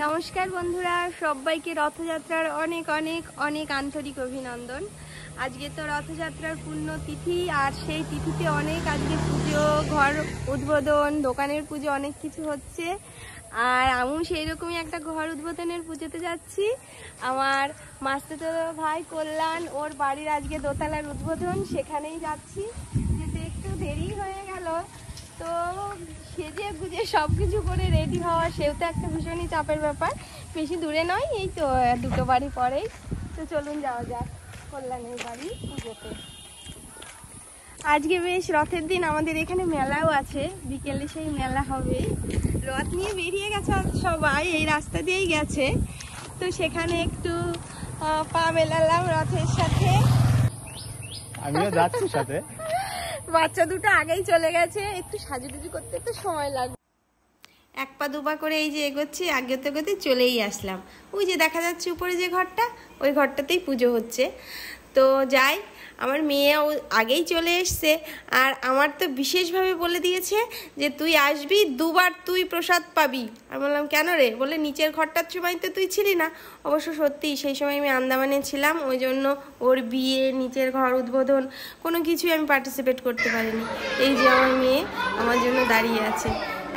নমস্কার বন্ধুরা, সবাইকে রথযাত্রার অনেক অনেক অনেক আন্তরিক অভিনন্দন। আজকে তো রথযাত্রার পুণ্যতিথি, আর সেই তিথিতে অনেক আজকে পুজো, ঘর উদ্বোধন, দোকানের পুজো, অনেক কিছু হচ্ছে। আর আমিও সেই রকমই একটা ঘর উদ্বোধনের পুজোতে যাচ্ছি। আমার মাস্টার ভাই কল্যাণ, ওর বাড়ির আজকে দোতলার উদ্বোধন, সেখানেই যাচ্ছি। যেতে একটু দেরি হয়ে গেল, তো সেজে গুজে সব কিছু করে রেডি হওয়া, সেও তো একটা ভীষণই চাপের ব্যাপার। বেশি দূরে নয়, এই তো দুটো বাড়ি পরেই। তো চলুন যাওয়া যাক কল্যাণের বাড়ি পুজোতে। আজকে বেশ রথের দিন, আমাদের এখানে মেলাও আছে, বিকেলে সেই মেলা হবে। রথ নিয়ে বেরিয়ে গেছে সবাই, এই রাস্তা দিয়েই গেছে। তো সেখানে একটু পা মেলালাম রথের সাথে, আমিও যাচ্ছি সাথে। বাচ্চা দুটো আগেই চলে গেছে, একটু সাজুগুজু করতে একটু সময় লাগবে। এক পা দুপা করে এই যে এগোচ্ছি, আগেতে আগেতে চলেই আসলাম। ওই যে দেখা যাচ্ছে উপরে যে ঘরটা, ওই ঘরটাতেই পুজো হচ্ছে। তো যাই, আমার মেয়েও আগেই চলে এসছে। আর আমার তো বিশেষভাবে বলে দিয়েছে যে তুই আসবি, দুবার তুই প্রসাদ পাবি। আমি বললাম কেন রে? বলে নিচের ঘরটার সময় তো তুই ছিলি না। অবশ্য সত্যি সেই সময় আমি আন্দামানে ছিলাম, ওই জন্য ওর বিয়ে, নিচের ঘর উদ্বোধন, কোনো কিছুই আমি পার্টিসিপেট করতে পারিনি। এই যে আমার মেয়ে আমার জন্য দাঁড়িয়ে আছে।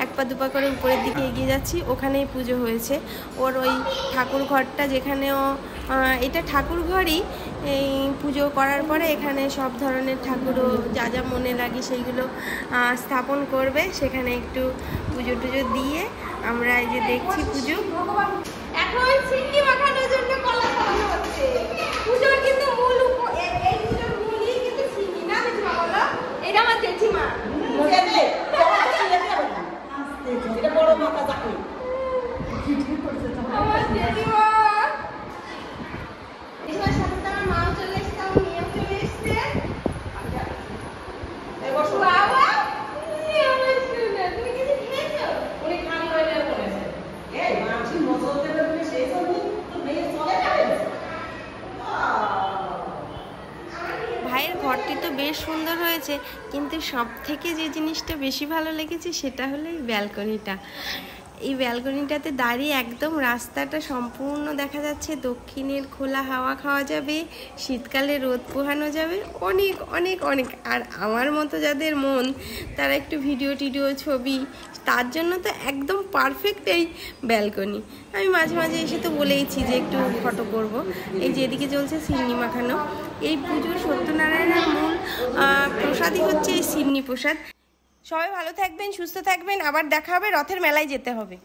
এক পা দুপা করে উপরের দিকে এগিয়ে যাচ্ছি, ওখানেই পুজো হয়েছে। ওর ওই ঠাকুর ঘরটা, যেখানেও এটা ঠাকুর ঘরই, এই পুজো করার পরে এখানে সব ধরনের ঠাকুরও যা যা মনে লাগে সেইগুলো স্থাপন করবে। সেখানে একটু পুজো টুজো দিয়ে আমরা এই যে দেখছি পুজো। এখন সিন্নি মাখানোর জন্য কলা খাওয়ানো হচ্ছে। পুজোর কিন্তু মূল এই পুজোর মূলই কিন্তু সিন্নি, না জেঠিমা? বলো, এটা আমার জেঠিমা। এটা বড় মাথা চাকরি আমার জেঠিমা, জেঠিমার সাথে তো আমার মাও চলে এসছে, আমার মেয়েও চলে এসছে। বাবা, আমার সোনা, তুমি কিছু খেয়েছো? উনি খালি হয়ে পড়েছে। এই মাছি মজল দেবে বলে সেই জন্য তো মেয়ে চলে যাবে। ভাইয়ের ঘরটি তো বেশ সুন্দর হয়েছে, কিন্তু সব থেকে যে জিনিসটা বেশি ভালো লেগেছে সেটা হলো এই ব্যালকনিটা। এই ব্যালকনিটাতে দাঁড়িয়ে একদম রাস্তাটা সম্পূর্ণ দেখা যাচ্ছে, দক্ষিণের খোলা হাওয়া খাওয়া যাবে, শীতকালে রোদ পোহানো যাবে, অনেক অনেক অনেক। আর আমার মতো যাদের মন, তারা একটু ভিডিও টিডিও ছবি, তার জন্য তো একদম পারফেক্ট এই ব্যালকনি। আমি মাঝে মাঝে এসে তো বলেইছি যে একটু ফটো করব। এই যে এদিকে চলছে সিন্নি মাখানো। এই পুজোর সত্যনারায়ণের মূল প্রসাদই হচ্ছে এই সিন্নি প্রসাদ। সবাই ভালো থাকবেন, সুস্থ থাকবেন, আবার দেখা হবে, রথের মেলায় যেতে হবে।